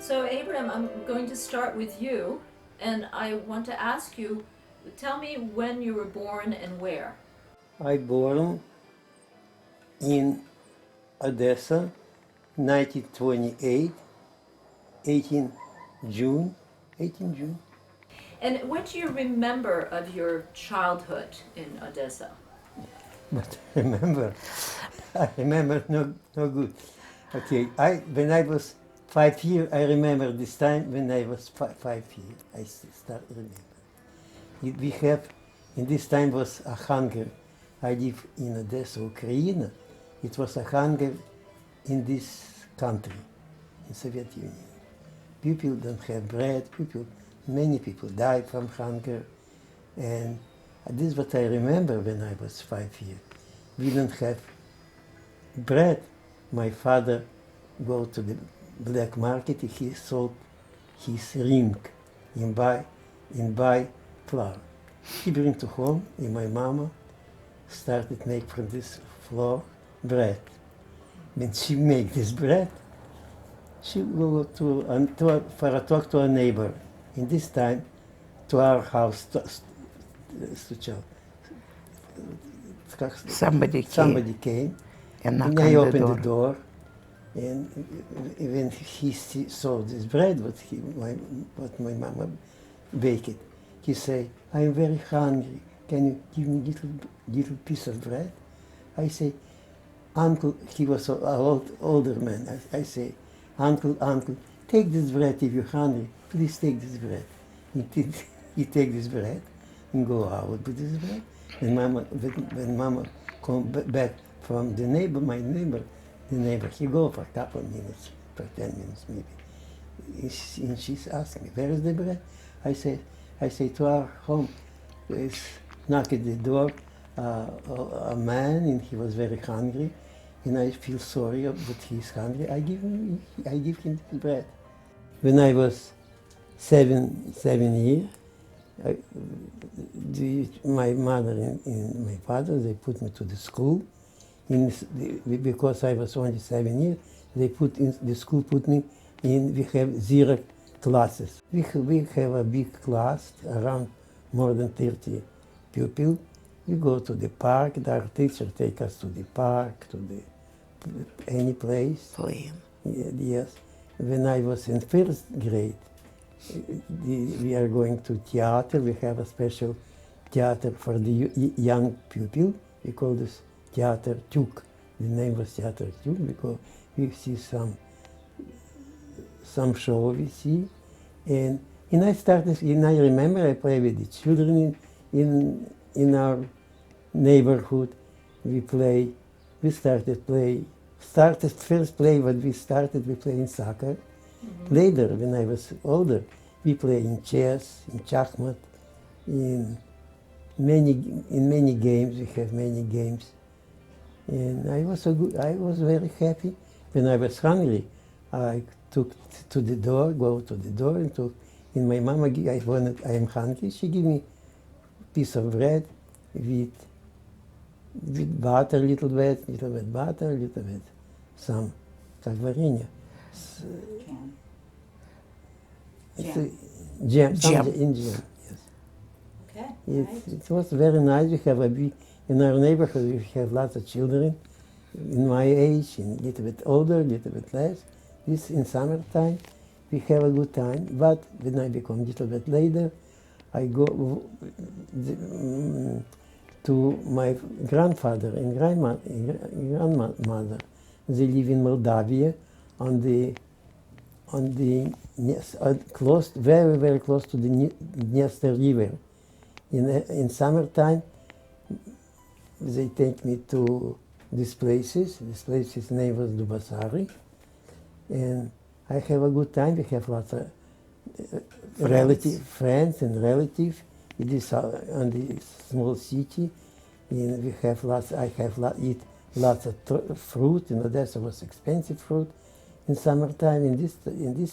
So, Abram, I'm going to start with you, and I want to ask you, tell me when you were born and where. I born in Odessa, 1928, 18 June, 18 June. And what do you remember of your childhood in Odessa? But I remember no good. Okay, when I was 5 years, I remember this time when I was 5 years. I start remember. We have, in this time was a hunger. I live in Odessa, Ukraine. It was a hunger in this country, in Soviet Union. People don't have bread. Many people died from hunger, and this is what I remember when I was 5 years. We didn't have bread. My father go to the black market. He sold his ring and buy flour. He bring to home, and my mama started make from this flour bread. When she make this bread, she go for a talk to a neighbor. In this time, to our house, стучал. Somebody came, and I opened the door, and when he saw this bread, what my mama baked, he say, "I'm very hungry. Can you give me little piece of bread?" I say, "Uncle," he was an older man. I say, "Uncle, take this bread if you're hungry. Please take this bread." He take this bread and go out with this bread. And when Mama come back from my neighbor, he go for a couple of minutes, for 10 minutes maybe. And she asked me, "Where is the bread?" I say to our home, knock at the door, a man, and he was very hungry, and I feel sorry, but he's hungry. I give him the bread. When I was 7 years, my mother and my father, they put me to the school. Because I was only 7 years, they put in the school put me in. We have 0 classes. We have a big class, around more than 30 pupils. We go to the park. Our teacher take us to the park, any place. Playing. Yes. When I was in first grade, we are going to theater. We have a special theater for the young pupil. We call this theater Tuk. The name was theater Tuk because we see some show we see. And I remember I play with the children in our neighborhood. We started first play what we playing soccer. Mm-hmm. Later, when I was older, we play in chess, in chachmat, in many games. We have many games, and I was very happy. When I was hungry, I go to the door, and took. And my mama, I am hungry. She gave me piece of bread with butter, little bit butter, little bit some как варенье. Jam. Jam. Yes. Okay. It was very nice. We have in our neighborhood, we have lots of children in my age, and a little bit older, a little bit less. This in summertime, we have a good time. But when I become a little bit later, I go to my grandfather and grandmother. They live in Moldavia, very, very close to the Dniester River. In summertime, they take me to these places. This place's name was Dubasari, and I have a good time. We have lots of friends and relatives. It is on the small city, and we have lots. Eat lots of fruit. In Odessa was expensive fruit. In summertime, in this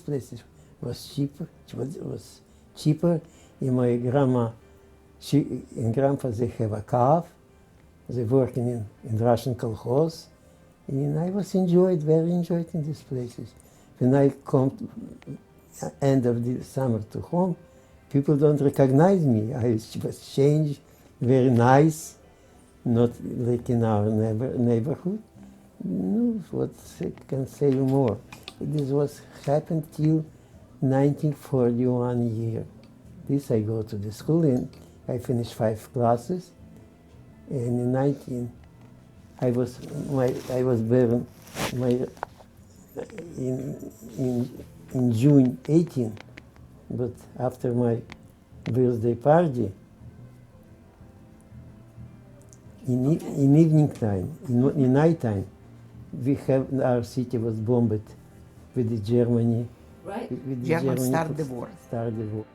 place it was cheaper. It was cheaper. And my grandma, and grandpa, they have a calf. They working in Russian kolkhoz, and I was very enjoyed in these places. when I come end of the summer to home, people don't recognize me. I was changed, very nice, not like in our neighborhood. No, what I can say more? This was happened till 1941 year. This I go to the school and I finished 5 classes, and in 19 I was born in June 18, but after my birthday party, in evening time, in night time, our city was bombed with the Germany. Right. With the German started the war. Started the war.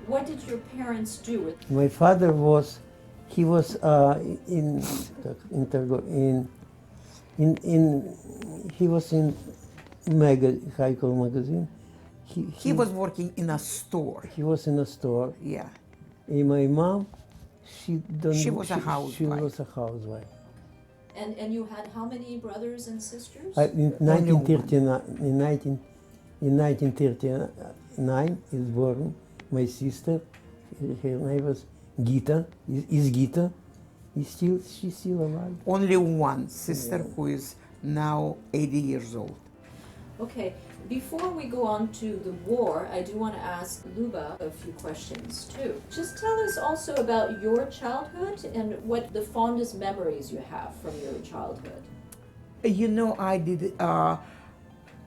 What did your parents do? My father was he was in high school magazine. He was working in a store. He was in a store. Yeah. And my mom, she was a housewife. She was a housewife. And you had how many brothers and sisters? In 1939, in 1939 is born my sister. Her name was Gita. Is Gita? She's still alive. Only one sister who is now 80 years old. Okay, before we go on to the war, I do want to ask Luba a few questions too. Just tell us also about your childhood and what the fondest memories you have from your childhood. You know, I did,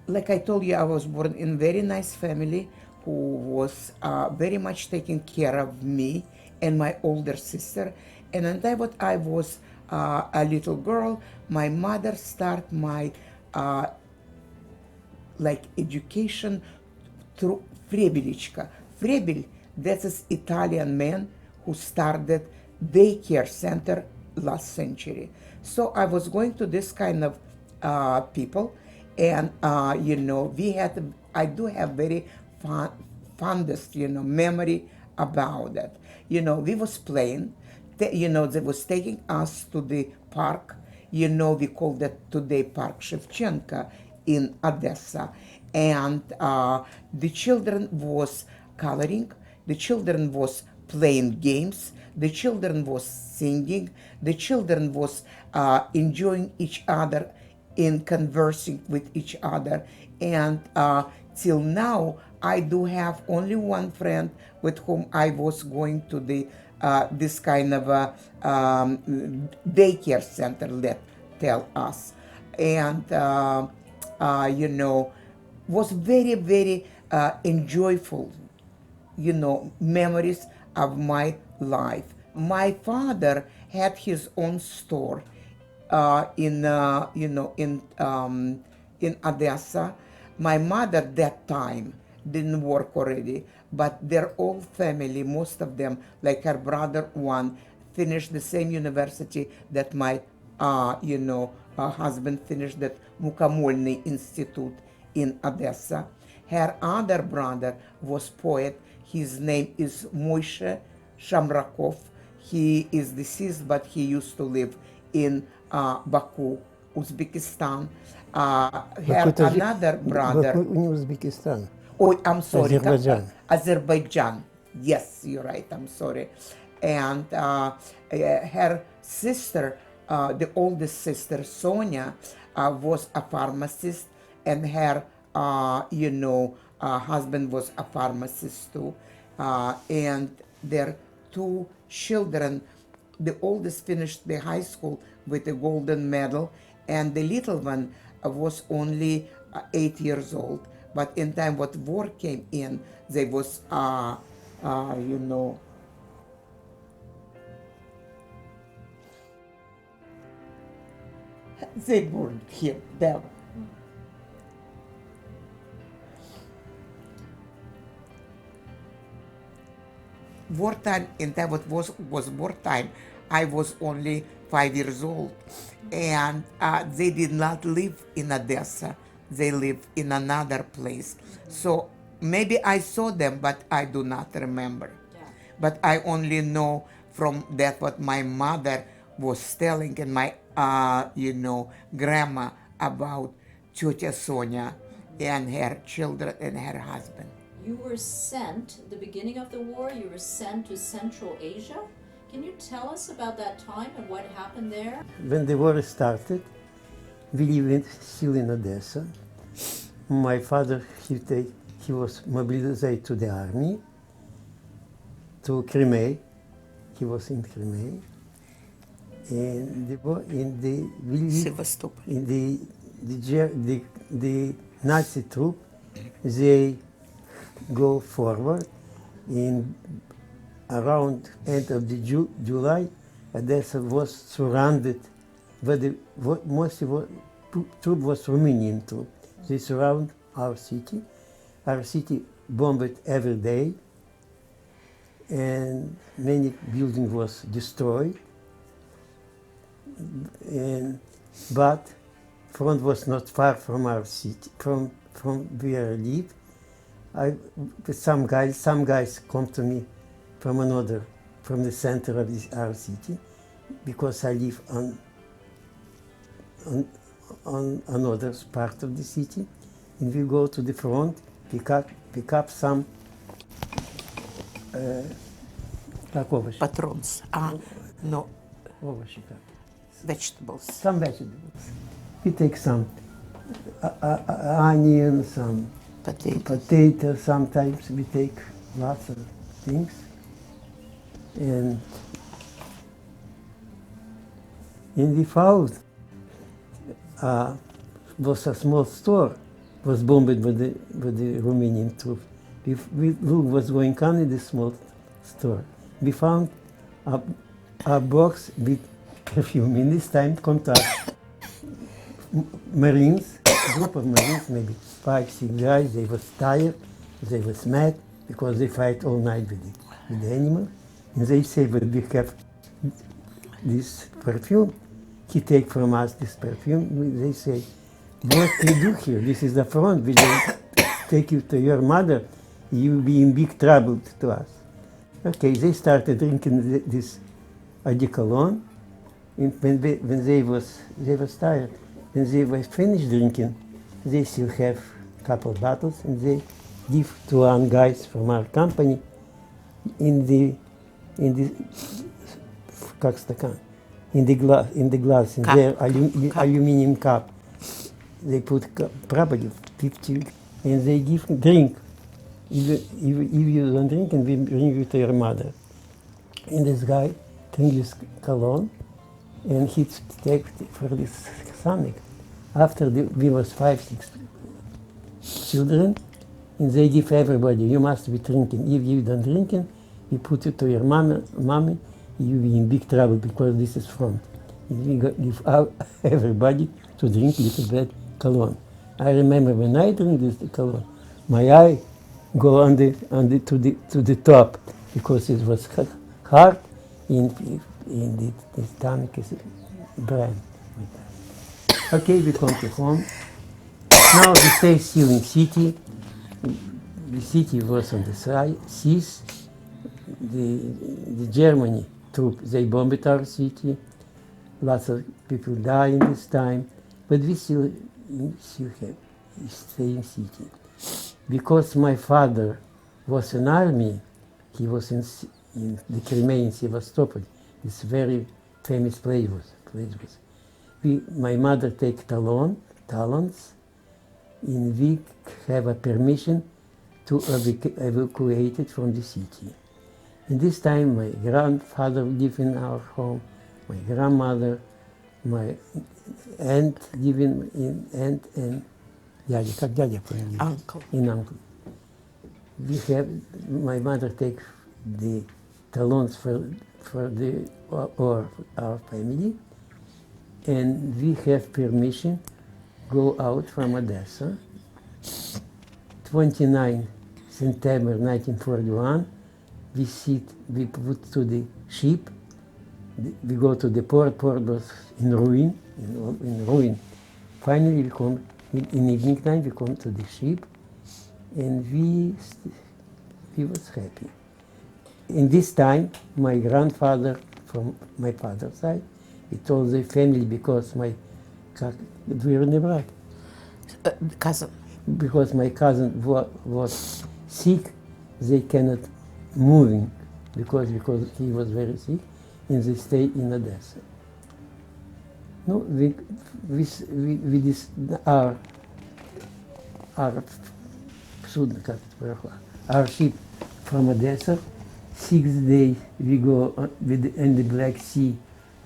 like I told you, I was born in a very nice family who was very much taking care of me and my older sister. And until what I was a little girl, my mother started my education through Frebilichka. Frebil, that is Italian man who started daycare center last century. So I was going to this kind of people, and you know, I do have very fondest, you know, memory about that. You know, we was playing, you know, they was taking us to the park, you know, we call that today Park Shevchenko in Odessa, and the children was coloring, the children was playing games, the children was singing, the children was enjoying each other in conversing with each other, and till now I do have only one friend with whom I was going to the this kind of a daycare center, let tell us, and you know, was very, very enjoyable, you know, memories of my life. My father had his own store in you know, in Odessa. My mother that time didn't work already, but their whole family, most of them, like her brother one, finished the same university that my you know, husband finished, that Mukamolny Institute in Odessa. Her other brother was poet. His name is Moishe Shamrakov. He is deceased, but he used to live in Baku, Uzbekistan. Her another brother. Baku in Uzbekistan. Oh, I'm sorry. Azerbaijan. Azerbaijan. Yes, you're right. I'm sorry. And her sister, the oldest sister, Sonia, was a pharmacist, and her, you know, husband was a pharmacist too. And their 2 children, the oldest finished the high school with a golden medal, and the little one was only 8 years old. But in time what war came in, they was, you know, they burned him down. Wartime, in that what was wartime, I was only 5 years old, and they did not live in Odessa. They lived in another place. So maybe I saw them, but I do not remember. Yeah. But I only know from that what my mother was telling, and my, you know, grandma about Teta Sonia, and her children and her husband. You were sent, the beginning of the war, you were sent to Central Asia. Can you tell us about that time and what happened there? When the war started, we lived still in Odessa. My father, he was mobilized to the army, to Crimea. He was in Crimea. And Sevastopol. the Nazi troop, they go forward. In around end of the July, Odessa was surrounded, but most of the troop was Romanian troop. They surround our city. Our city bombed every day, and many buildings was destroyed. But front was not far from our city, from where I live. Some guys come to me from the center of our city, because I live on another part of the city, and we go to the front, pick up some Patrons. No, овощи, vegetables. some vegetables. We take some onion, some potato. Sometimes we take lots of things, and we found was a small store was bombed by the Romanian troops. We look what's going on in this small store. We found a box with perfume. In this time, come to us Marines, a group of Marines, maybe 5, 6 guys. They was tired, they was mad because they fight all night with the animal. And they say, but we have this perfume. He take from us this perfume. They say, what we do here? This is the front. We don't take you to your mother. You will be in big trouble to us. Okay, they started drinking this eau de cologne. And when they was tired, when they were finished drinking, they still have a couple of bottles, and they give to one guys from our company in the как стакан, in the glass, in their aluminum cup. They put probably 50, and they give drink. If you don't drink, and we bring you to your mother. And this guy drinks this cologne, and he takes for this stomach. After we was 5, 6 children, and they give everybody, you must be drinking. If you don't drinking, we put it to your mommy, you be in big trouble because this is front. And we give everybody to drink little bit cologne. I remember when I drink this cologne, my eye go to the top because it was hard in the stomach is brand. Okay, we come to home. Now we stay still in city. The city was on the seas. The Germany troop, they bombed our city. Lots of people die in this time, but we still stay in city. Because my father was in army, he was in the Crimea in Sevastopol. This very famous place was. My mother take talents, and we have a permission to evacuate it from the city. And this time my grandfather lived in our home, my grandmother, my aunt living and дядя, как дядя по-английски? Uncle. In uncle. My mother take the talons for our family, and we have permission go out from Odessa. 29 September 1941, we put to the ship, we go to the port was in ruin. Finally we come, in evening time we come to the ship, and we was happy. In this time, my grandfather from my father's side, he told the family because my двоюродный брат. Cousin. because my cousin was sick, they cannot moving because he was very sick, and they stay in Odessa. No, we this our судно, как это прошло, our ship from Odessa. 6 days we go in the Black Sea,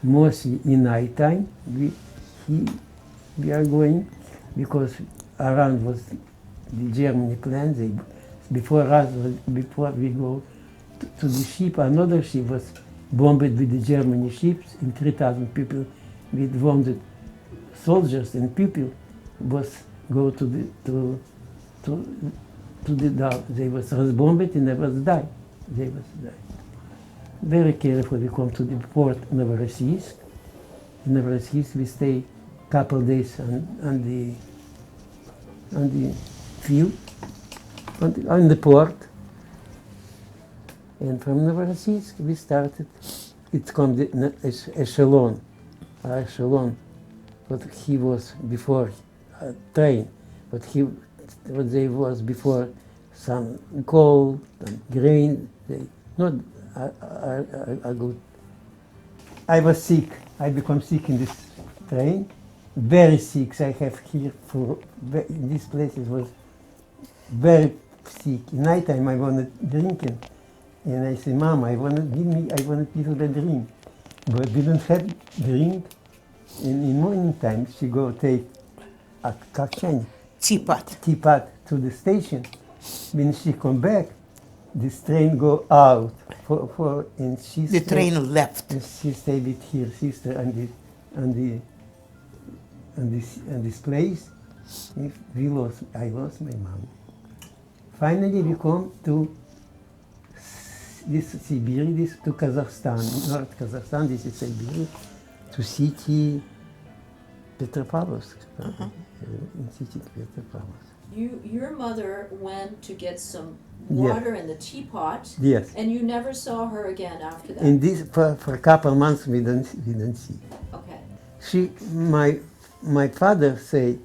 mostly in night time. We are going because around was the Germany plan. Before we go to the ship, another ship was bombed with the Germany ships, and 3,000 people with wounded soldiers and people was go to the down. They was bombed and they was die. Very careful. We come to the port Novorossiysk. In Novorossiysk we stay couple days on the field, on the port. And from Novorossiysk we started. It come the echelon, but he was before train, but they was before some coal and grain. I was sick. I become sick in this train. Very sick. I have here in this place it was very sick. In night time I wanted drinking, and I say, Mom, I want little bit drink, but we don't have drink. In morning time she go take a teapot to the station. When she come back, this train go out and The train left. And she stay with her sister on this place. I lost my mom. Finally we come to this Siberia, to Kazakhstan, North Kazakhstan. This is Siberia, to city Petropavlovsk. In city Petropavlovsk. Your mother went to get some water in the teapot. Yes. And you never saw her again after that. In this for a couple months we don't see. Okay. My father say,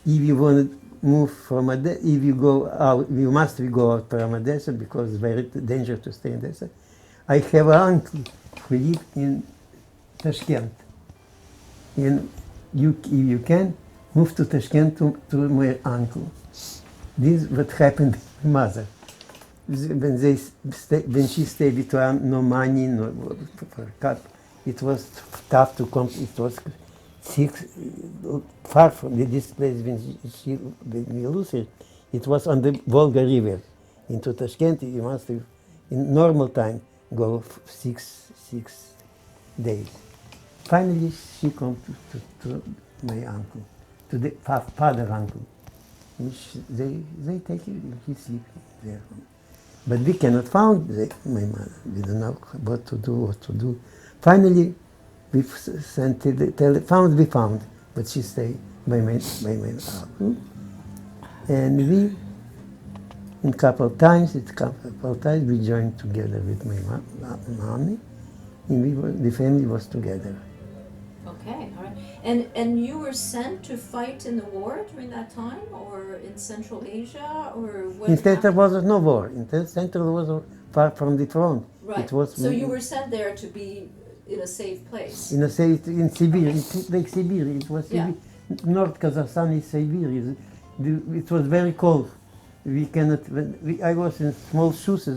if you want to move from Odessa, if you go out, you must go out from Odessa because it's very dangerous to stay in Odessa. I have an uncle who live in Tashkent, and if you can move to Tashkent to my uncle. This is what happened to my mother. When she stayed with no money, no for cut, it was tough to come. It was far from this place. When we lose it, it was on the Volga River. Into Tashkent, you must have, in normal time go 6 days. Finally, she come to my uncle, to the father uncle. They take him, he sleep there. But we cannot find my mother. We don't know what to do. Finally, we sent we found, but she stayed by my uncle. And we, in couple times we joined together with my mommy, and the family was together. Okay, all right. And you were sent to fight in the war during that time, or in Central Asia, or what? In Central was no war. In Central was far from the front. Right. It was so you were sent there to be in a safe place. in Siberia, like Siberia. It was Yeah. North Kazakhstan is Siberia. It was very cold. We cannot. I was in small shoes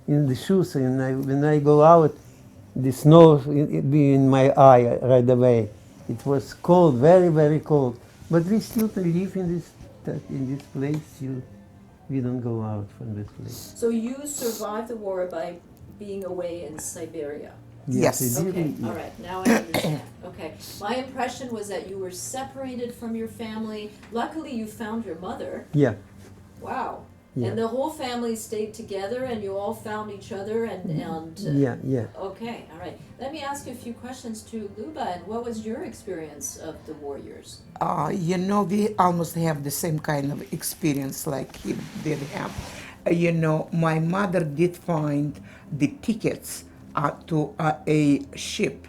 in the shoes, and when I go out, the snow be in my eye right away. It was cold, very, very cold. But we still live in this place. Still, we don't go out from this place. So you survived the war by being away in Siberia. Yes. Siberia, Okay, yeah. all right, now I understand. Okay, my impression was that you were separated from your family. Luckily, you found your mother. Yeah. Wow. Yeah. And the whole family stayed together, and you all found each other, and Yeah. Okay, all right. Let me ask you a few questions to Luba. And what was your experience of the war years? We almost have the same kind of experience like he did have. My mother did find the tickets to a ship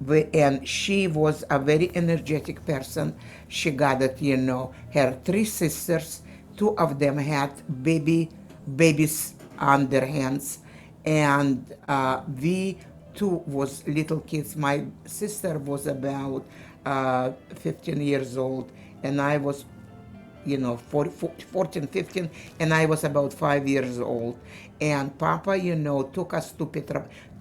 And she was a very energetic person. She gathered, her three sisters. Two of them had babies on their hands, and we two was little kids. My sister was about 15 years old, and I was 14, 15, and I was about 5 years old. And Papa, took us to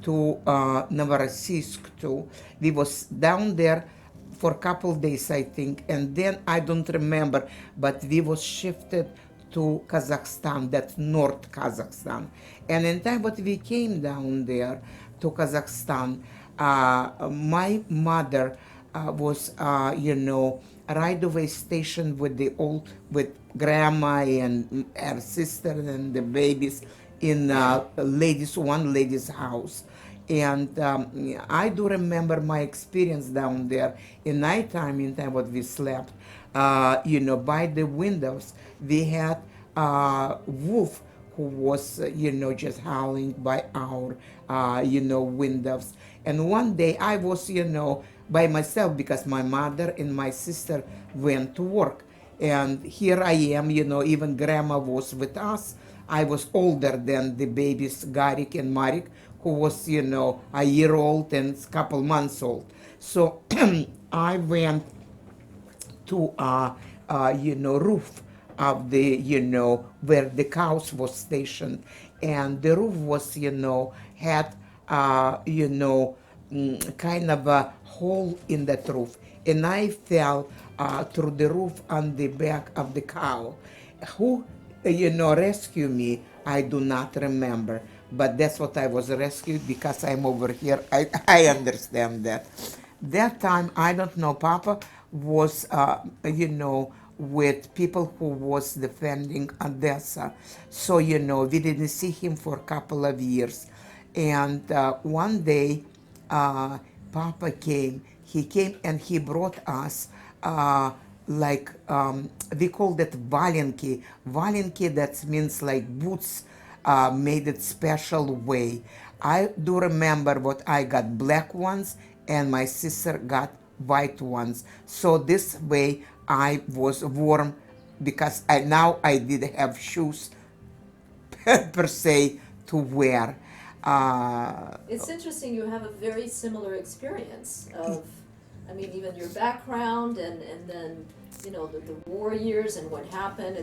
Novorossiysk too. We was down there for a couple days, I think, and then I don't remember, but we was shifted to Kazakhstan, that's North Kazakhstan. And in time what we came down there to Kazakhstan, my mother was, right away stationed with grandma and her sister and the babies in one lady's house. And I do remember my experience down there. In nighttime, in time what we slept, by the windows, we had a wolf who was, just howling by our, windows. And one day I was, by myself because my mother and my sister went to work. And here I am, even grandma was with us. I was older than the babies, Garik and Marik, who was, a year old and a couple months old. So I went to roof of the where the cows was stationed, and the roof was had kind of a hole in that roof, and I fell through the roof on the back of the cow. Who rescued me, I do not remember, but that's what I was rescued because I'm over here. I understand that. That time, I don't know, Papa was, with people who was defending Odessa. So, we didn't see him for a couple of years. And one day, Papa came. He came and he brought us we called it valenki. Valenki, that means like boots made it special way. I do remember what I got black ones and my sister got white ones. So this way I was warm because I did have shoes per se to wear. It's interesting you have a very similar experience of, I mean, even your background and then, the war years and what happened.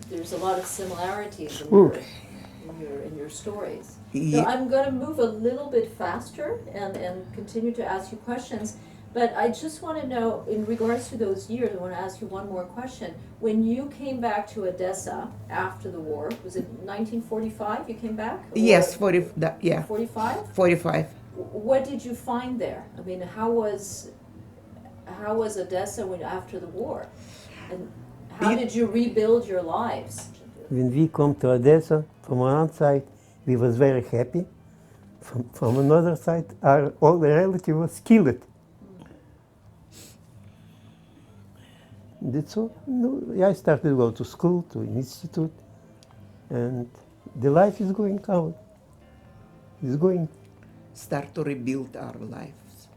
There's a lot of similarities in your stories. So I'm going to move a little bit faster and continue to ask you questions. But I just want to know, in regards to those years, I want to ask you one more question. When you came back to Odessa after the war, was it 1945 you came back? Yes, 45? 45. What did you find there? I mean, how was Odessa after the war? And how did you rebuild your lives? When we come to Odessa, from one side, we was very happy. From another side, all the relatives was killed. That's all. I started to go to school, to institute, and the life is going out. It's going. Start to rebuild our lives.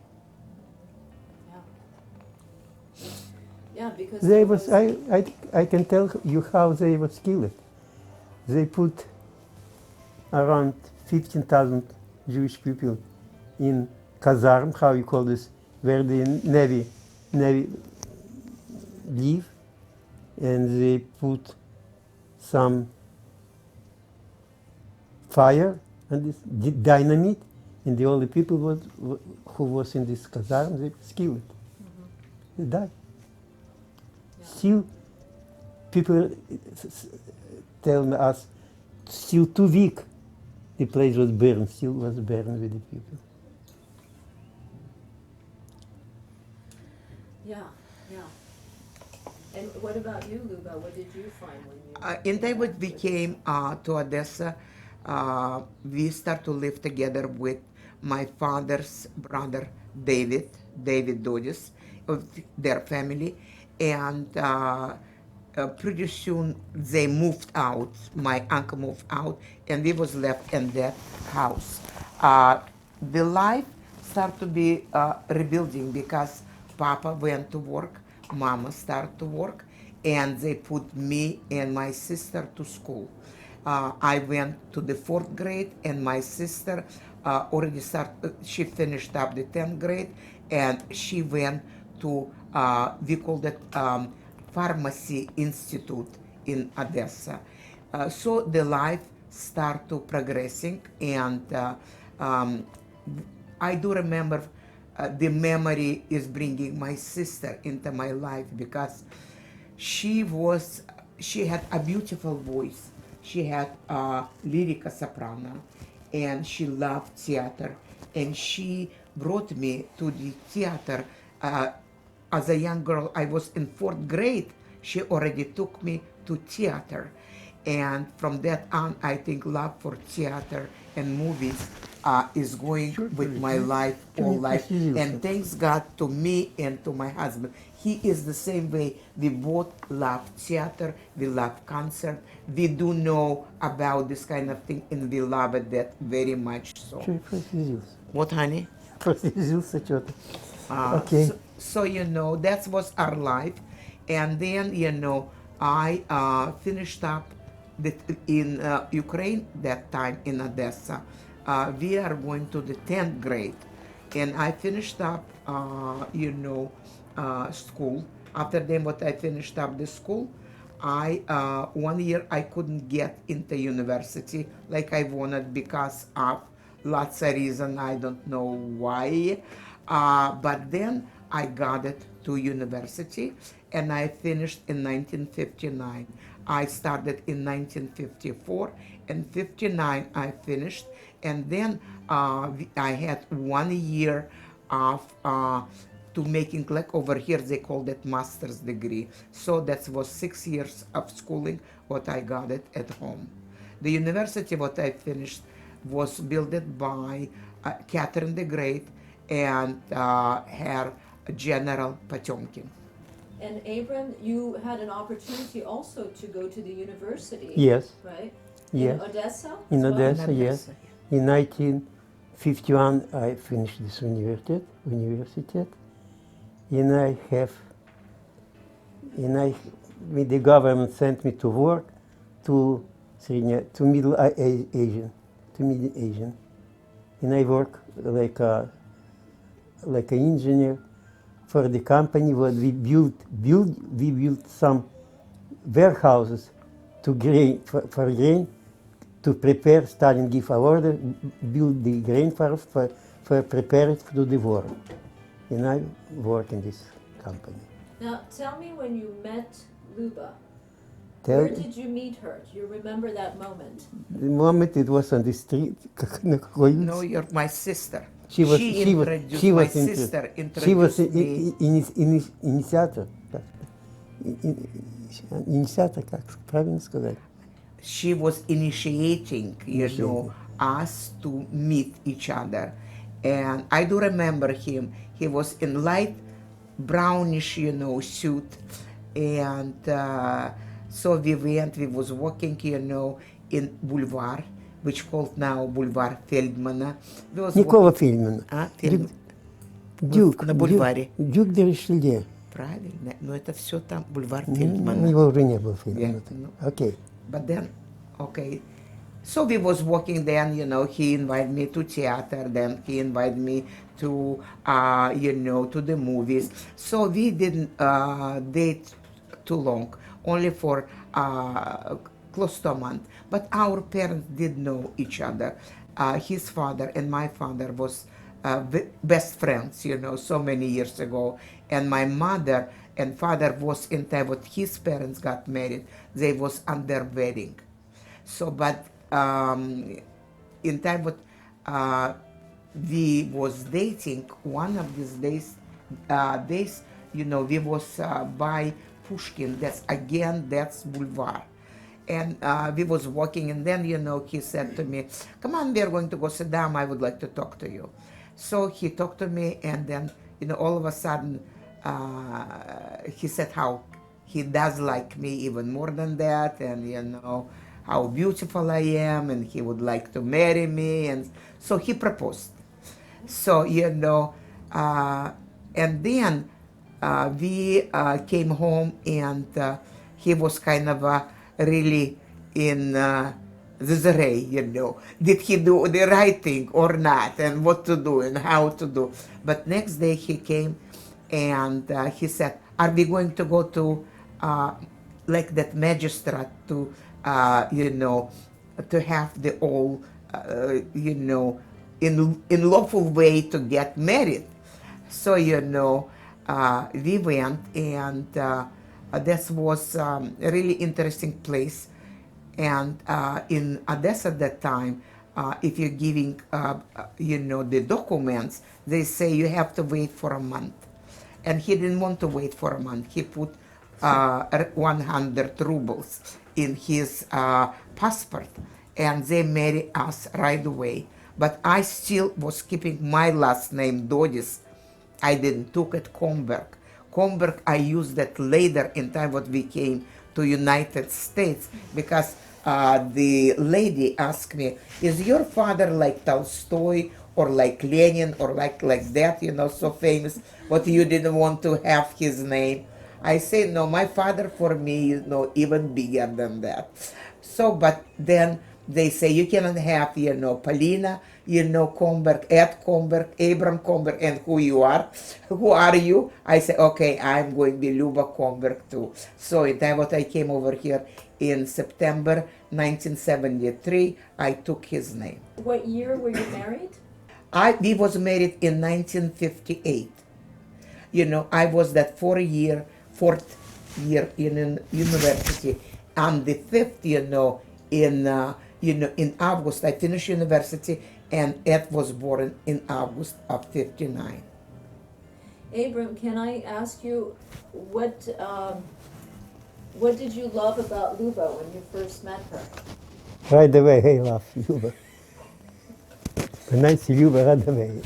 Yeah, because They was. I can tell you how they was killed. They put around 15,000 Jewish people in Kazarm, how you call this, where the Navy live, and they put some fire and this dynamite, and the only people who was in this Kazarm, they was killed. They died. Still, people tell us, still 2 weeks, the place was burned, still was burned with the people. Yeah. And what about you, Luba? What did you find when you... In time when we came to Odessa, we start to live together with my father's brother, David Dodis, of their family. And pretty soon they moved out, my uncle moved out, and we was left in that house. The life start to be rebuilding because Papa went to work, Mama started to work, and they put me and my sister to school. I went to the 4th grade, and my sister already started, she finished up the 10th grade, and she went to, we called it Pharmacy Institute in Odessa. So the life start to progressing, and I do remember the memory is bringing my sister into my life because she had a beautiful voice. She had a lyrica soprano, and she loved theater, and she brought me to the theater as a young girl. I was in 4th grade. She already took me to theater, and from that on, I think love for theater and movies is going with my life all life. And thanks God to me and to my husband. He is the same way. We both love theater, we love concert, we do know about this kind of thing, and we love it that very much so. What, honey? Okay. So, that was our life. And then, I finished up in Ukraine that time in Odessa. We are going to the 10th grade. And I finished up, school. After then, what I finished up the school, I 1 year I couldn't get into university like I wanted because of lots of reason. I don't know why. But then I got it to university, and I finished in 1959. I started in 1954, and 59 I finished, and then I had 1 year of to making, like over here they called it master's degree. So that was 6 years of schooling what I got it at home. The university what I finished was built by Catherine the Great and her General Potemkin. And Abram, you had an opportunity also to go to the university. Yes. Right? Yes. In Odessa? In as well? Odessa, yes. In 1951, I finished this university, and the government sent me to work to Middle Asian, and I work like an engineer for the company. What we built some warehouses to grain for grain, to prepare. Stalin give a order, build the grain for prepare it to the war, and I work in this company. Now, tell me when you met Luba. Tell Where did you meet her? Do you remember that moment? the moment it was on the street. No, you're my sister. She was инициатор. Инициатор, как правильно сказать? She was initiating, us to meet each other. And I do remember him. He was in light brownish, suit. And so we was walking, in Boulevard, which called now Boulevard Feldmana. Никакого Фельдмана. Дюк. На бульваре. Дюк де Ришелье. Правильно, но это все там, Бульвар Фельдмана. Его уже не было Фельдмана. Yeah. Okay. But then, okay. So we was walking then, he invited me to theater, then he invited me to, to the movies. So we didn't date too long, only for close to a month. But our parents did know each other. His father and my father was best friends, so many years ago. And my mother and father was in time when his parents got married. They was on their wedding. So, but in time when we was dating, one of these days, we was by Pushkin. That's Boulevard. And we was walking, and then, he said to me, come on, we are going to go sit down. I would like to talk to you. So he talked to me, and then, all of a sudden, he said how he does like me even more than that, and, how beautiful I am, and he would like to marry me. And so he proposed. So, and then we came home, and he was kind of really in disarray, Did he do the right thing or not, and what to do and how to do? But next day he came, and he said, "Are we going to go to like that magistrate to, to have the all, in lawful way to get married?" So, we went, and this was a really interesting place. And in Odessa at that time, if you're giving, the documents, they say you have to wait for a month. And he didn't want to wait for a month. He put 100 rubles in his passport, and they married us right away. But I still was keeping my last name, Dodis. I didn't took it Komberg. Komberg, I used that later in time when we came to United States, because the lady asked me, "Is your father like Tolstoy or like Lenin or like that, so famous, but you didn't want to have his name?" I say, "No, my father for me is even bigger than that." So, but then they say you cannot have, Polina, Komberg, Ed Komberg, Abram Komberg, and who you are. Who are you? I say, okay, I'm going to be Luba Komberg too. So in time what I came over here in September 1973, I took his name. What year were you married? We was married in 1958. I was that fourth year in university, and the fifth, in August I finished university, and Ed was born in August of 59. Abram, can I ask you what did you love about Luba when you first met her? Right away, I love Luba. When I see Luba, right away,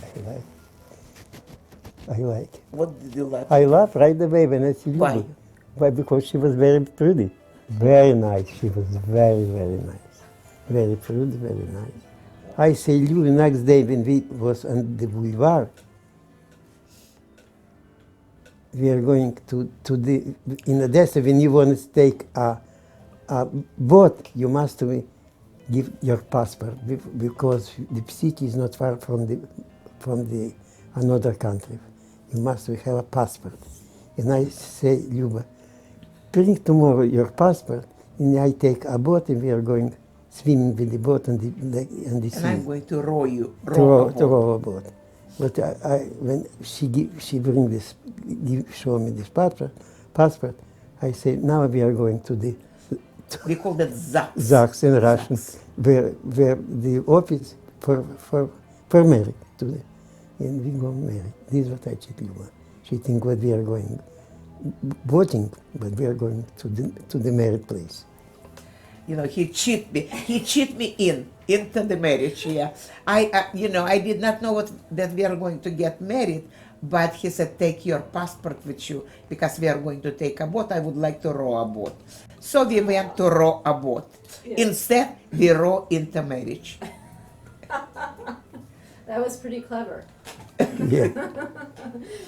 I like. What did you like? I love right away when I see Luba. Why? Why? Because she was very pretty. Very nice. She was very, very nice. Very pretty, very nice. I say Luba next day when we was on the boulevard. We are going to in Odessa, when you want to take a boat, you must give your passport, because the city is not far from the another country. You must have a passport. And I say, Luba, bring tomorrow your passport, and I take a boat, and we are going swimming with the boat on the sea. And I'm going to row you. To row a boat. But when she bring this, show me this passport, I say, now we are going to the... We call that ZAGS. ZAGS in Russian, where the office for marriage, and we go married. This is what I check Luba. She think what we are going voting, but we are going to the married place. He cheat me. He cheat me into the marriage. Yeah, I did not know that we are going to get married, but he said, take your passport with you, because we are going to take a boat. I would like to row a boat. So we went to row a boat. Yeah. Instead, we row into marriage. That was pretty clever. Yeah.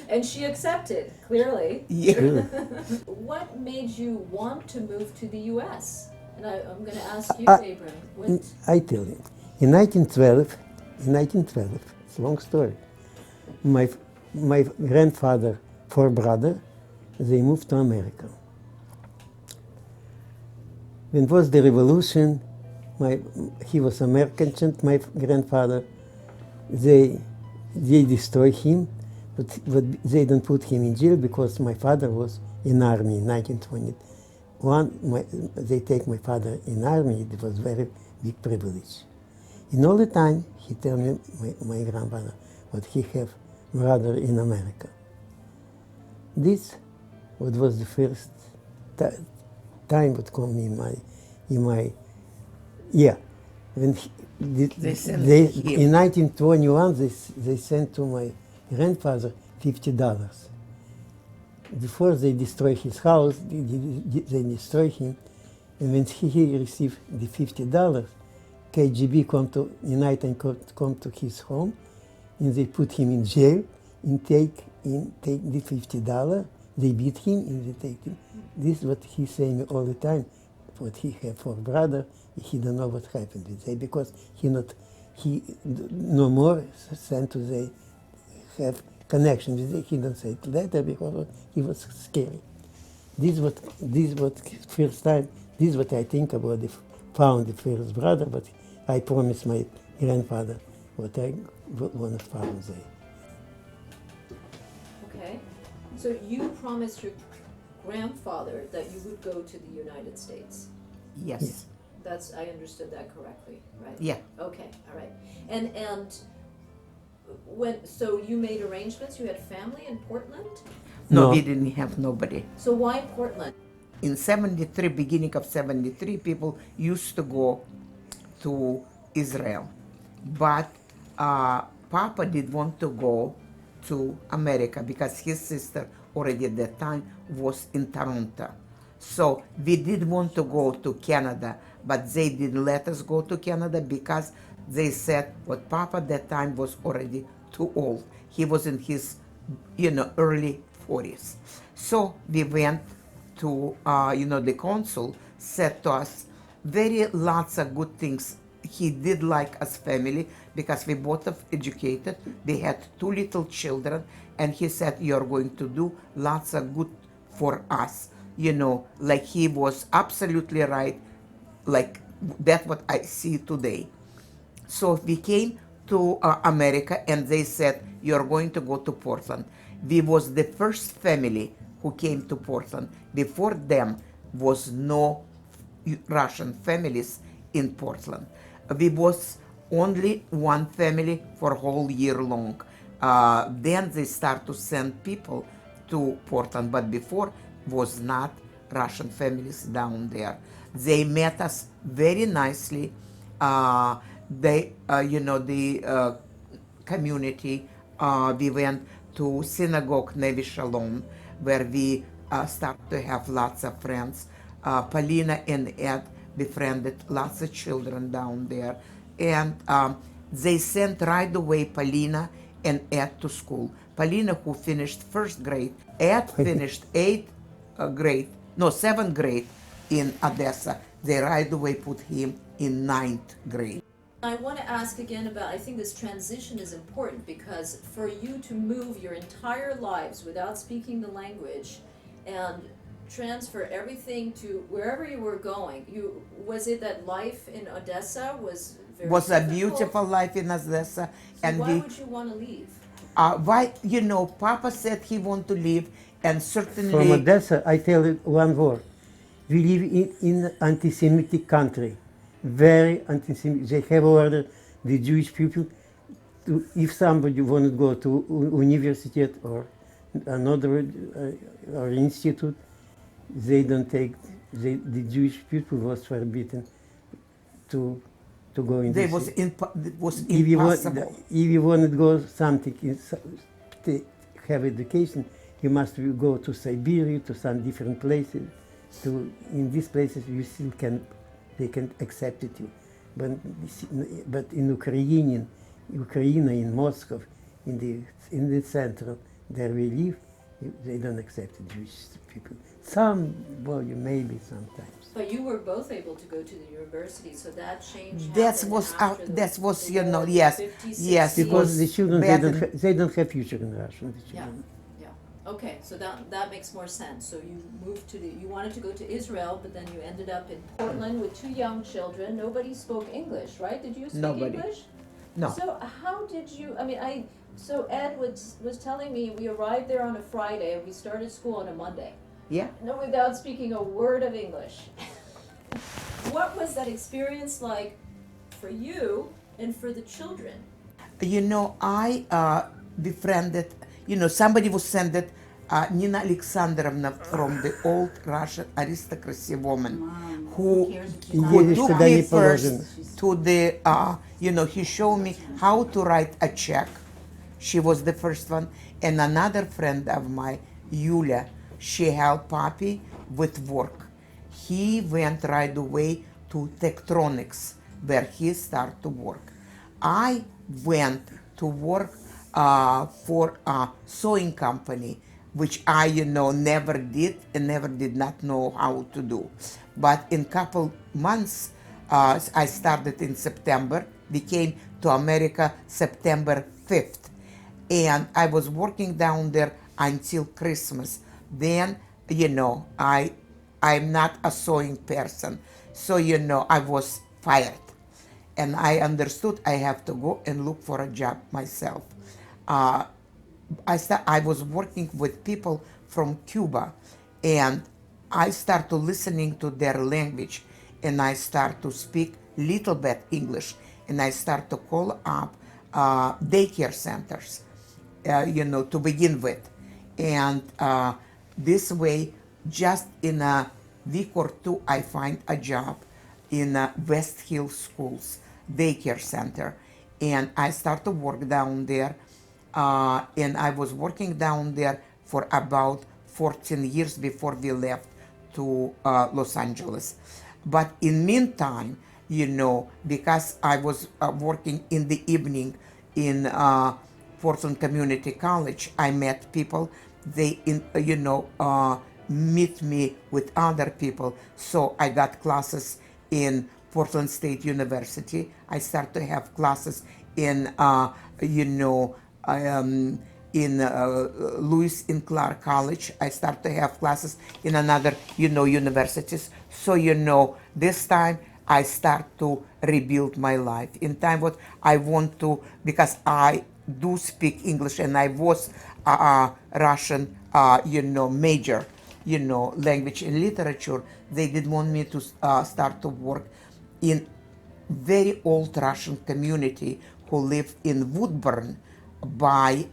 And she accepted, clearly. Yeah. What made you want to move to the U.S.? And I'm going to ask you, Abram. I tell you, in 1912, it's a long story, my grandfather, four brothers, they moved to America. When was the revolution, he was American, my grandfather, they destroyed him, but they didn't put him in jail because my father was in army in 1921. They take my father in army. It was very big privilege. And all the time he tell me, my grandfather, what he have brother in America. This what was the first time would come in my yeah. When in 1921 they sent to my grandfather $50. Before they destroy his house, they destroy him, and when he received the $50, KGB come to United and come to his home, and they put him in jail and take the $50. They beat him and they take him. This is what he's saying all the time. What he have for brother, he don't know what happened with them because he no more sent to they have connection with them. He don't say it later because he was scary. This is what first time. This is what I think about found the first brother, but I promised my grandfather what I want to found there. Okay. So you promised your grandfather that you would go to the United States. Yes. I understood that correctly, right? Yeah. Okay, all right. And so you made arrangements, you had family in Portland? No, No. we didn't have nobody. So why Portland? In 73, beginning of 73, people used to go to Israel. But Papa did want to go to America because his sister already at that time was in Toronto. So we did want to go to Canada, but they didn't let us go to Canada because they said what Papa at that time was already too old. He was in his, early 40s. So we went to, the consul said to us lots of good things. He did like us family because we both are educated. They had 2 little children, and he said, "You're going to do lots of good for us." Like he was absolutely right. Like that's what I see today. So we came to America, and they said, "You're going to go to Portland." We was the first family who came to Portland. Before them was no Russian families in Portland. We was only one family for a whole year long. Then they start to send people to Portland, but before was not Russian families down there. They met us very nicely. The community. We went to synagogue Nevi Shalom, where we start to have lots of friends. Polina and Ed befriended lots of children down there. And they sent right away Polina and Ed to school. Polina, who finished 1st grade, Ed finished 7th grade in Odessa. They right away put him in 9th grade. I want to ask again about, I think this transition is important because for you to move your entire lives without speaking the language and transfer everything to wherever you were going, was it that life in Odessa was very Was a difficult? beautiful life in Odessa. So And why would you want to leave? why, Papa said he want to leave, and certainly... From Odessa, I tell you one word. We live in anti-Semitic country. Very anti-Semitic. They have ordered the Jewish people to, if somebody want to go to university or another or institute, they don't take, the Jewish people was forbidden to go in. It was impossible. If you want to go something, to have education, you must go to Siberia, to some different places. In these places you still they can accept it. But in Ukraine, in Moscow, in the center where we live, they don't accept Jewish people. Maybe sometimes. But you were both able to go to the university, so that change happened That was yes, 50s, yes, 60s. Because the children, back they don't have future in Russia. The Yeah, children. yeah. Okay, so that makes more sense. So you moved you wanted to go to Israel, but then you ended up in Portland with 2 young children. Nobody spoke English, right? Did you speak Nobody. English? No. So how did you, so Ed was telling me we arrived there on a Friday and we started school on a Monday. Yeah. No, without speaking a word of English. What was that experience like for you and for the children? I befriended, somebody was sent Nina Alexandrovna from the old Russian aristocracy woman who took me first to the, he showed me how to write a check. She was the first one. And another friend of mine, Yulia, she helped Papi with work. He went right away to Tektronix, where he started to work. I went to work for a sewing company, which I, never did and never did not know how to do. But in couple months, I started in September. We came to America September 5th. And I was working down there until Christmas. Then, I'm not a sewing person. So, I was fired. And I understood I have to go and look for a job myself. Uh, I was working with people from Cuba, and I started listening to their language, and I start to speak little bit English, and I start to call up daycare centers, to begin with, and this way, just in a week or two, I find a job in West Hill Schools daycare center, and I start to work down there. And I was working down there for about 14 years before we left to Los Angeles. But in meantime, because I was working in the evening in Portland Community College, I met people. They, meet me with other people. So I got classes in Portland State University. I started to have classes in, in Lewis and Clark College. I started to have classes in another, universities. So, this time I start to rebuild my life. In time what I want to, because I do speak English and I was a Russian, major, language and literature. They did want me to start to work in very old Russian community who live in Woodburn by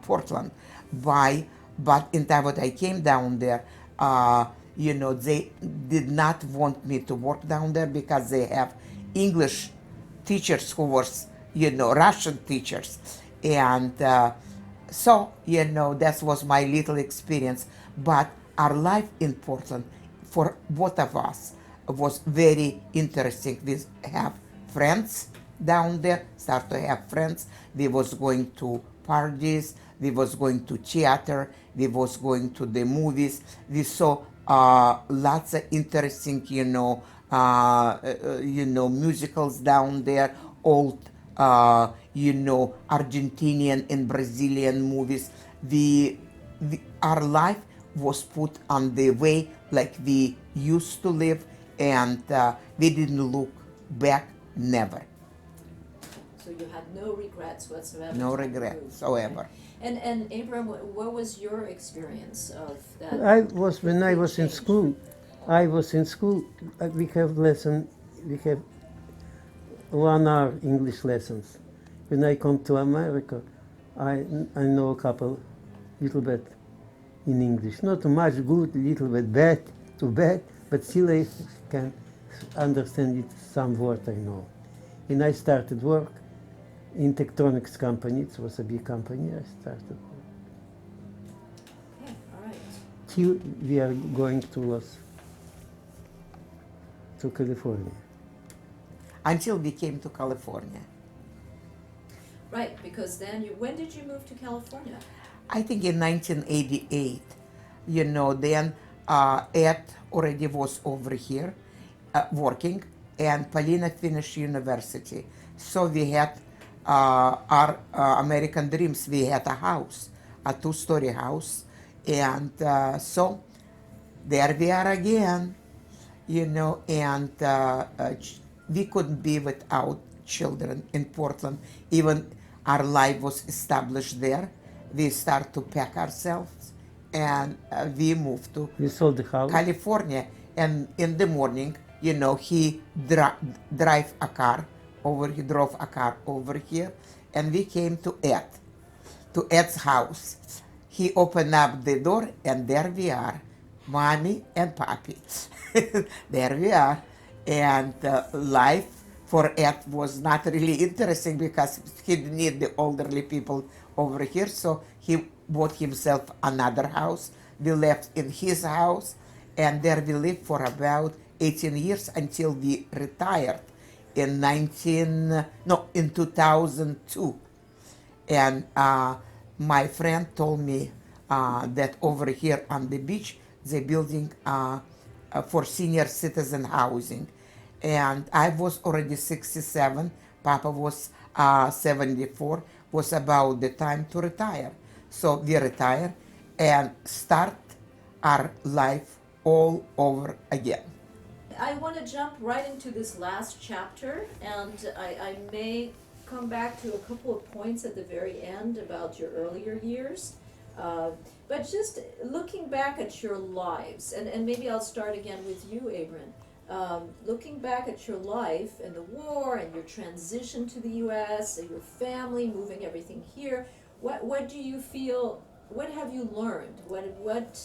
Portland. But in time when I came down there, they did not want me to work down there because they have English teachers who were, Russian teachers. And so, that was my little experience. But our life in Portland, for both of us, was very interesting. We have friends down there, start to have friends. We was going to parties, we was going to theater, we was going to the movies. We saw lots of interesting, musicals down there, old, Argentinian and Brazilian movies. Our life was put on the way like we used to live, and we didn't look back, never. So you had no regrets whatsoever. No regrets whatsoever. And Abram, what was your experience of that? When I was in school. We have 1 hour English lessons. When I come to America, I know a couple, little bit in English. Not too much good, little bit bad, too bad, but still I can understand it, some word I know. And I started work in Tektronix company. It was a big company. I started work. Okay, all right. Till we are going to California. Until we came to California. Right, because then when did you move to California? I think in 1988. Then Ed already was over here working, and Paulina finished university. So we had our American dreams. We had a house, a 2-story house, and so there we are again, and we couldn't be without children in Portland. Even our life was established there. We start to pack ourselves, and we moved to sold the house. California. And in the morning, he drove a car over here, and we came to Ed's house. He opened up the door, and there we are, Mommy and Papi. There we are. And life for Ed was not really interesting because he didn't need the elderly people over here, so he bought himself another house. We left in his house, and there we lived for about 18 years until we retired in 2002. And my friend told me that over here on the beach they're building for senior citizen housing. And I was already 67, Papa was 74, was about the time to retire. So we retire and start our life all over again. I want to jump right into this last chapter, and I may come back to a couple of points at the very end about your earlier years. But just looking back at your lives, and maybe I'll start again with you, Abram. Looking back at your life and the war and your transition to the U.S. and your family, moving everything here, what do you feel, what have you learned? What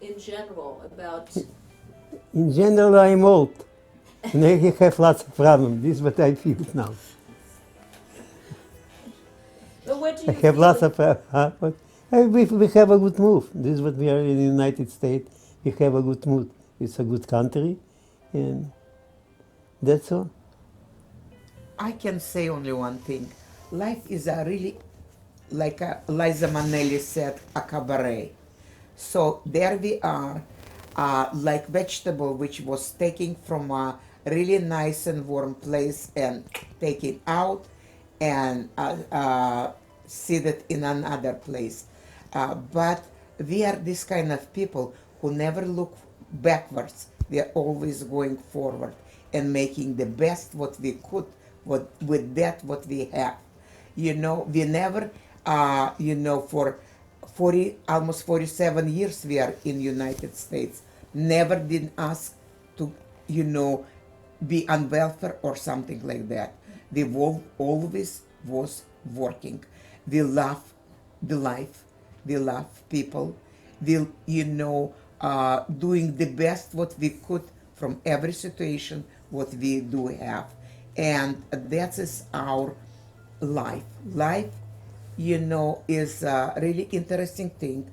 in general about... In general, I'm old, and I have lots of problems. This is what I feel now. But what do you I have feel? lots of problems, but we have a good move. This is what we are in the United States. We have a good mood. It's a good country, and that's all. I can say only one thing. Life is a really, like Liza Minnelli said, a cabaret. So there we are, like vegetable which was taken from a really nice and warm place and taken out and seated in another place. But we are this kind of people who never look backwards. We are always going forward and making the best what we could with that what we have. You know, we never, for 40, almost 47 years we are in United States, never did ask to, be on welfare or something like that. We always was working. We love the life. We love people. We, doing the best what we could from every situation what we do have. And that is our life. Life, is a really interesting thing.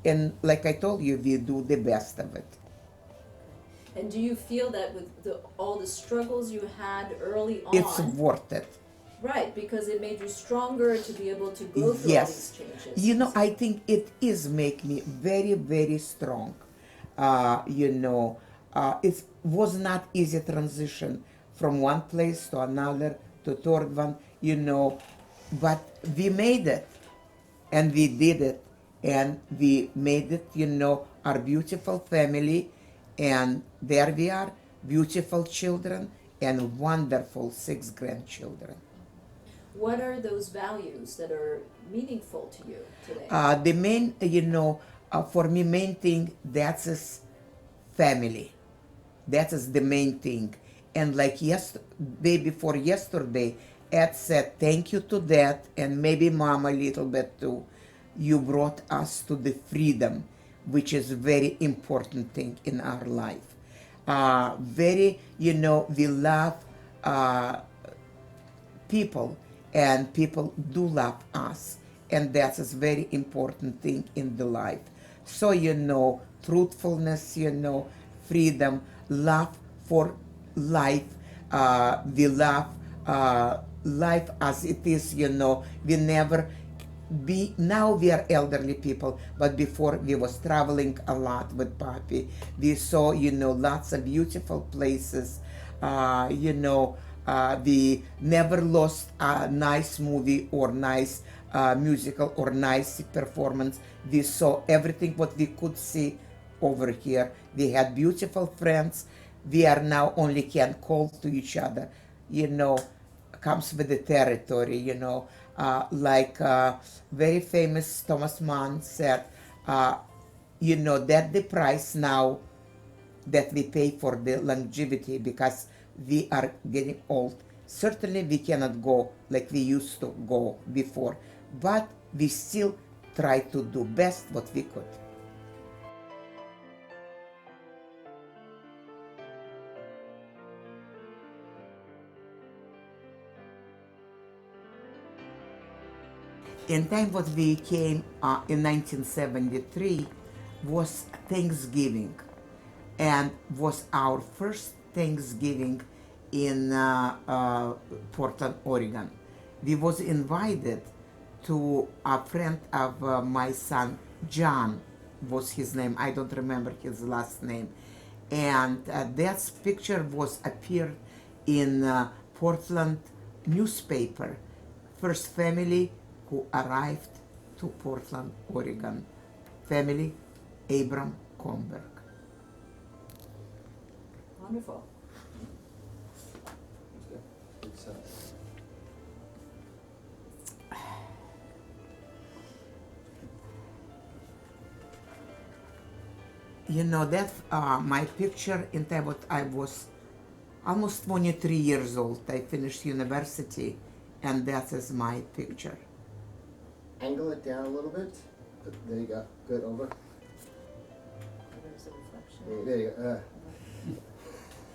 And like I told you, we do the best of it. And do you feel that with all the struggles you had early on, It's worth it. right, because it made you stronger to be able to go through all these changes? I think it is make me very, very strong. It was not easy transition from one place to another to third one, but we made it, and we did it, and we made it, our beautiful family, and there we are, beautiful children, and wonderful 6 grandchildren. What are those values that are meaningful to you today? The main, for me, main thing, that's is family. That is the main thing. And like day before yesterday, Ed said, thank you to that, and maybe Mom a little bit too. You brought us to the freedom, which is very important thing in our life. We love people, and people do love us, and that's a very important thing in the life. So, truthfulness, freedom, love for life. We love life as it is, we never now we are elderly people, but before we was traveling a lot with Papi. We saw, lots of beautiful places. We never lost a nice movie or nice musical or nice performance. We saw everything what we could see over here. We had beautiful friends. We are now only can call to each other. Comes with the territory, like very famous Thomas Mann said, that the price now that we pay for the longevity, because we are getting old. Certainly we cannot go like we used to go before, but we still try to do best what we could. In time what we came in 1973 was Thanksgiving, and was our first Thanksgiving in Portland, Oregon. We was invited to a friend of my son, John was his name. I don't remember his last name. And that picture was appeared in Portland newspaper. First family who arrived to Portland, Oregon. Family Abramlubakomberg. Wonderful. It's, You know, that my picture in time what I was almost 23 years old. I finished university, and that is my picture. angle it down a little bit. There you go. Good, over. There's a reflection. There you go.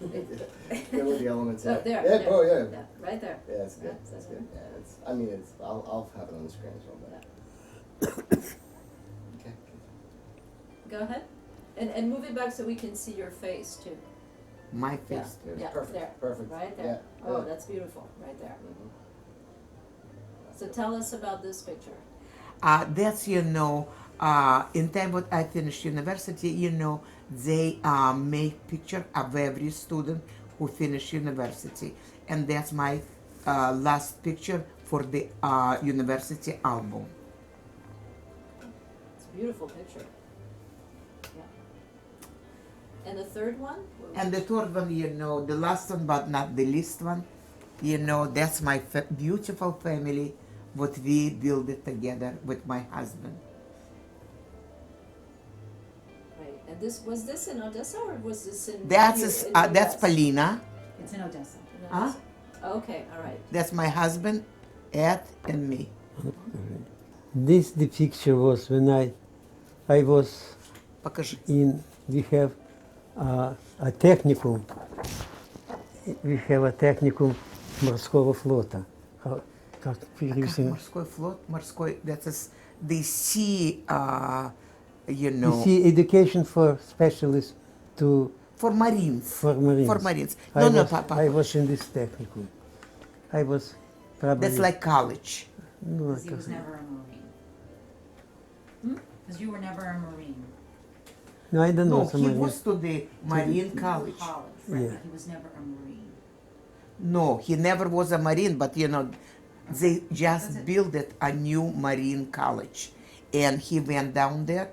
Go with the elements. Oh, there. Yeah, there. oh, yeah. Yeah, right there. Yeah, that's good. Yeah, That's so- good. Yeah, it's. I mean, it's. I'll have it on the screen as well. But. Okay. Go ahead. And move it back so we can see your face too. My Yeah, face. There's yeah, perfect. there. Perfect. Right there. Yeah. Oh, good. that's beautiful, right there. Mhm. So tell us about this picture. That's, in time what I finished university, they make picture of every student who finished university. And that's my last picture for the university album. It's a beautiful picture. Yeah. And the third one? And the third one, the last one but not the least one, that's my beautiful family, what we built it together with my husband. Right. And was this in Odessa or was this in? That's here in the that's US? Polina. It's in Odessa. In Huh? Odessa. Okay, all right. That's my husband, Ed, and me. This the picture was when I was Покажи. we have a technicum. We have a technicum морского флота. Как перевести? Морской флот, that is the sea, You see, education for specialists to for Marines. for Marines. For Marines. I No, was, Papa. I was in this technicum. I was probably. That's like college. No, Because he was never a Marine. Because you were never a Marine. no, I don't know. No, some he Marines. was to the Marine College. College, right? Yeah. But he was never a Marine. No, he never was a Marine, but they just That's it. built a new Marine college. And he went down there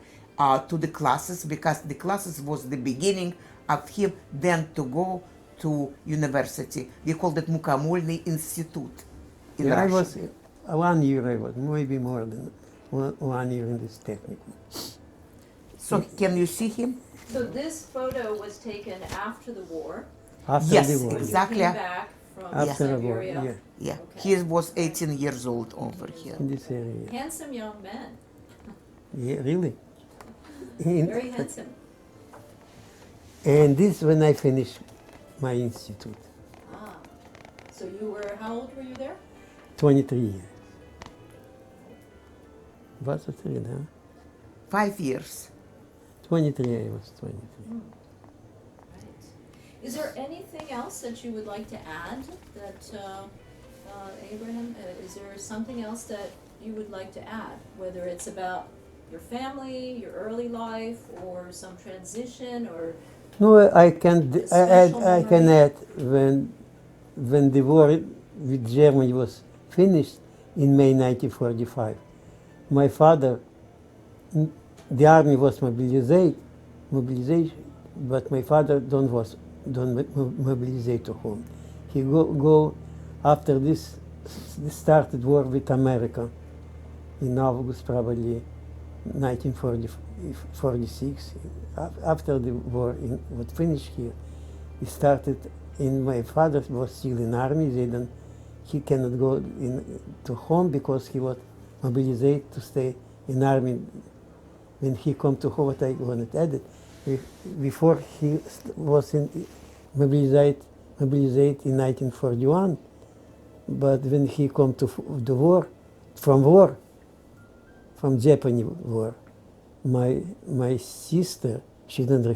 to the classes because the classes was the beginning of him then to go to university. They called it Mukhamolny Institute in Yeah, I Russia. was 1 year. I was maybe more than 1 year in this technicum. So can you see him? So this photo was taken after the war. After Yes, the war. You exactly. came back from After the war, Siberia. yeah, Yeah, Okay. he was 18 years old over here. in this area. Handsome young man. Yeah, really. In- Very handsome. and this when I finished my institute, Ah. So you were, how old were you there? 23 years. 23, да? 5 years. 23, I was 23. Right. Is there anything else that you would like to add that, Abraham, is there something else that you would like to add? Whether it's about your family, your early life, or some transition, or No, I can A special I can memory? add when the war with Germany was finished in May 1945. My father, the army was mobilization, but my father don't mobilize to home. He go after this started war with America in August probably 1946. After the war was finished here, he started. My father was still in army. He cannot go to home because he was mobilized to stay in army. When he come to home, what I wanted added, before he was mobilized in 1941, but when he come to the war, from Japanese war, my sister, she didn't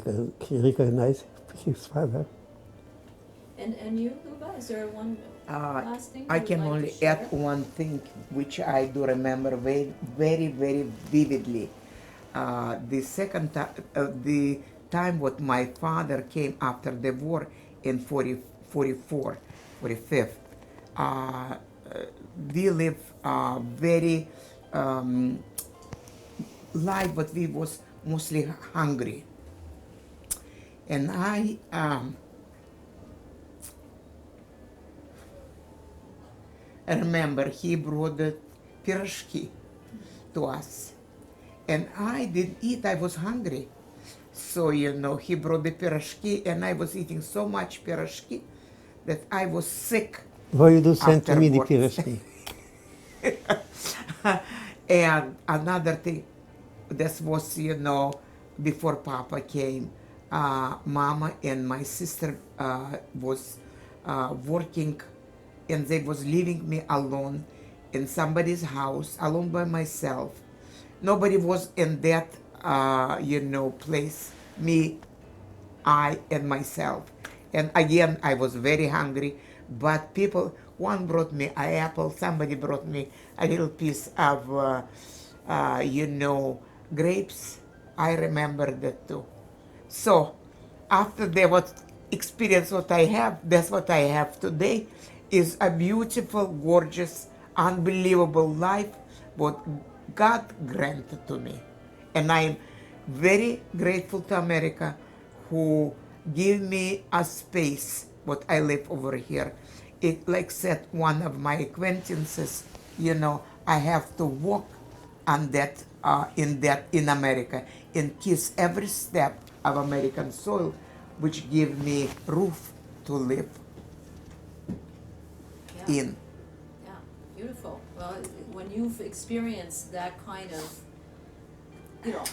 recognize his father. and you, Luba, is there one Last thing I you'd can like to only share? add one thing which I do remember very, very, very vividly. The time what my father came after the war in 44, 45. Uh, we live very life, but we was mostly hungry. And I remember he brought the пирожки to us. And I didn't eat, I was hungry. So, he brought the пирожки, and I was eating so much пирожки that I was sick Voi do send to me the afterwards. piraški. And another thing, this was, before Papa came, Mama and my sister was working, and they was leaving me alone in somebody's house, alone by myself. Nobody was in that, place, me, I, and myself. And again, I was very hungry, but one brought me an apple, somebody brought me a little piece of, grapes. I remember that too. So, after what experience what I have, that's what I have today, is a beautiful, gorgeous, unbelievable life, what God granted to me. And I'm very grateful to America who give me a space what I live over here. It, like said one of my acquaintances, I have to walk on that in America and kiss every step of American soil, which give me roof to live Yeah. in. Yeah, beautiful. Well, when you've experienced that kind of,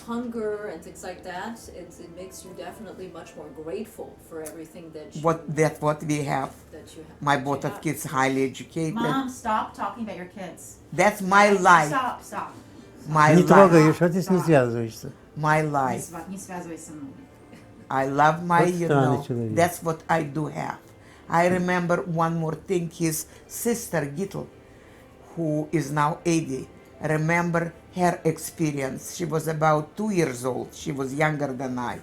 hunger and things like that, it makes you definitely much more grateful for everything that you What we have. that you have. My that you both of have. kids highly educated. Mom, stop talking about your kids. That's my life. Stop. My Не life. трогай, что ты с ним связываешься? My Не life. не связывайся со мной. I love my, Вот странный человек. that's what I do have. I remember one more thing, his sister Gittel, who is now 80, remember her experience. She was about 2 years old. She was younger than I.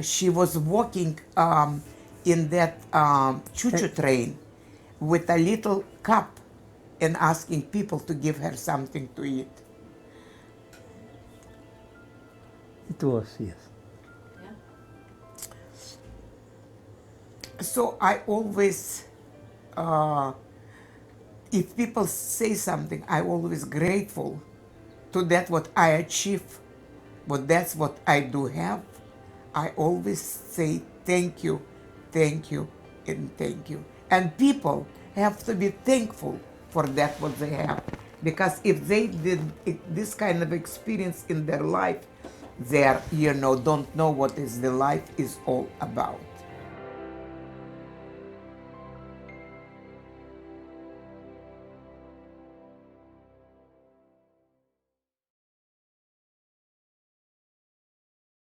She was walking in that choo-choo train with a little cup and asking people to give her something to eat. It was, yes. Yeah. So I always, if people say something, I always grateful to that what I achieve, but that's what I do have. I always say thank you, and thank you. And people have to be thankful for that what they have, because if they did this kind of experience in their life, they don't know what is the life is all about.